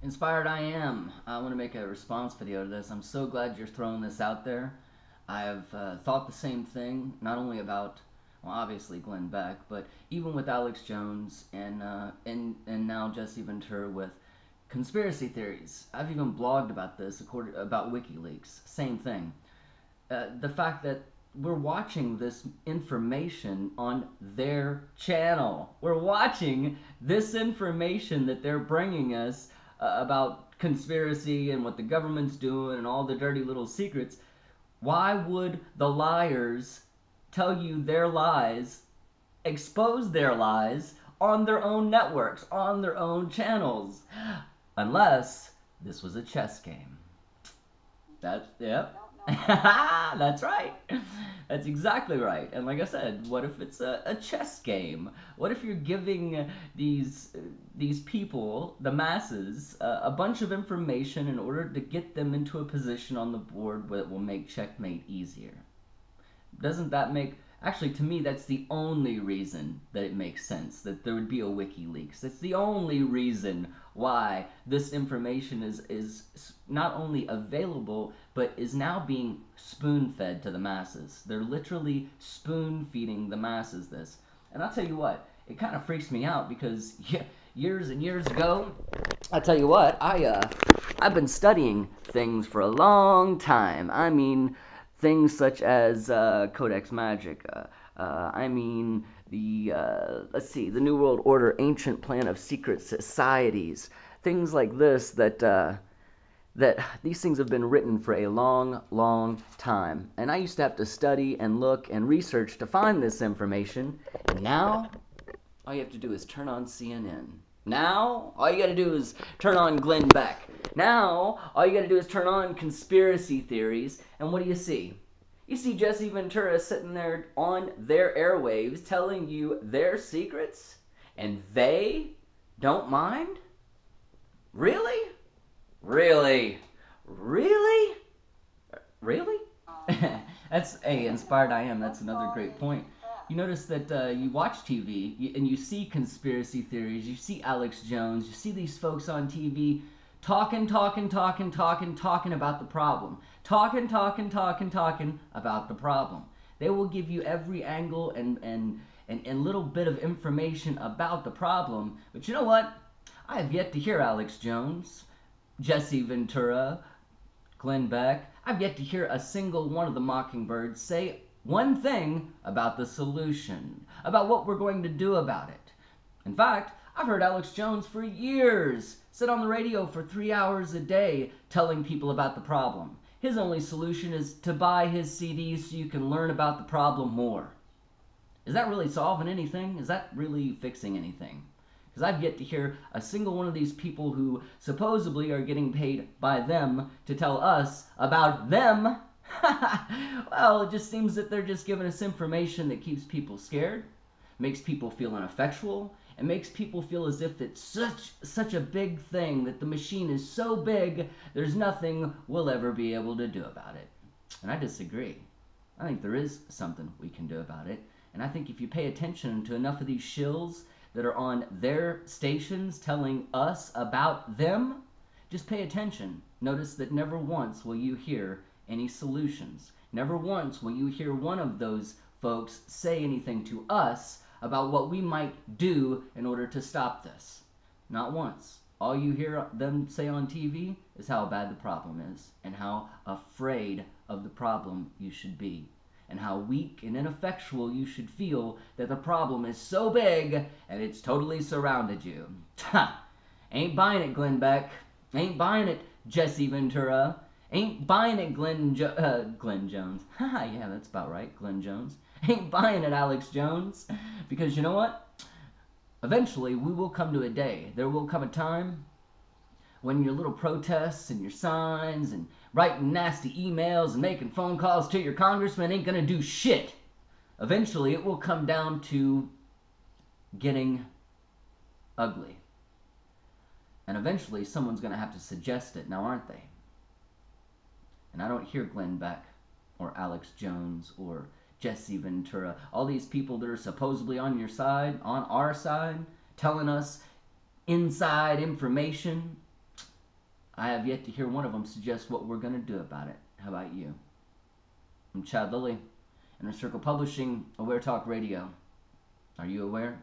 Inspired I am. I want to make a response video to this. I'm so glad you're throwing this out there. I have thought the same thing, not only about, well, obviously Glenn Beck, but even with Alex Jones and now Jesse Ventura with conspiracy theories. I've even blogged about this, about WikiLeaks. Same thing. The fact that we're watching this information on their channel. We're watching this information that they're bringing us about conspiracy and what the government's doing and all the dirty little secrets. Why would the liars tell you their lies, expose their lies on their own networks, on their own channels? Unless this was a chess game. That's, yep. That's right. That's exactly right. And like I said, what if it's a chess game? What if you're giving these people, the masses, a bunch of information in order to get them into a position on the board that will make checkmate easier? Doesn't that make, actually, to me, that's the only reason that it makes sense that there would be a WikiLeaks. That's the only reason why this information is not only available but is now being spoon-fed to the masses. They're literally spoon-feeding the masses this. And I'll tell you what, it kind of freaks me out because years and years ago, I tell you what, I've been studying things for a long time. I mean, things such as Codex Magic. I mean, let's see, the New World Order, ancient plan of secret societies. Things like this that these things have been written for a long, long time. And I used to have to study and look and research to find this information. And now, all you have to do is turn on CNN. Now, all you gotta do is turn on Glenn Beck. Now, all you gotta do is turn on conspiracy theories, and what do you see? You see Jesse Ventura sitting there on their airwaves telling you their secrets, and they don't mind? Really? Really? Really? Really? That's, hey, inspired I am. That's another great point. You notice that you watch TV and you see conspiracy theories, you see Alex Jones, you see these folks on TV talking about the problem. Talking about the problem. They will give you every angle and little bit of information about the problem. But you know what? I have yet to hear Alex Jones, Jesse Ventura, Glenn Beck. I've yet to hear a single one of the Mockingbirds say one thing about the solution, about what we're going to do about it. In fact, I've heard Alex Jones for years sit on the radio for 3 hours a day telling people about the problem. His only solution is to buy his CDs so you can learn about the problem more. Is that really solving anything? Is that really fixing anything? Because I've yet to hear a single one of these people who supposedly are getting paid by them to tell us about them. Well, it just seems that they're just giving us information that keeps people scared, makes people feel ineffectual, and makes people feel as if it's such a big thing, that the machine is so big, there's nothing we'll ever be able to do about it. And I disagree. I think there is something we can do about it. And I think if you pay attention to enough of these shills that are on their stations telling us about them, just pay attention. Notice that never once will you hear any solutions. Never once will you hear one of those folks say anything to us about what we might do in order to stop this. Not once. All you hear them say on TV is how bad the problem is and how afraid of the problem you should be and how weak and ineffectual you should feel that the problem is so big and it's totally surrounded you. Ain't buying it, Glenn Beck. Ain't buying it, Jesse Ventura. Ain't buying it, Glenn Jones. Haha, yeah, that's about right, Glenn Jones. Ain't buying it, Alex Jones. Because you know what? Eventually, we will come to a day. There will come a time when your little protests and your signs and writing nasty emails and making phone calls to your congressman ain't gonna do shit. Eventually, it will come down to getting ugly. And eventually, someone's gonna have to suggest it, now aren't they? And I don't hear Glenn Beck or Alex Jones or Jesse Ventura, all these people that are supposedly on your side, on our side, telling us inside information. I have yet to hear one of them suggest what we're going to do about it. How about you? I'm Chad Lilly, Inner Circle Publishing, Aware Talk Radio. Are you aware?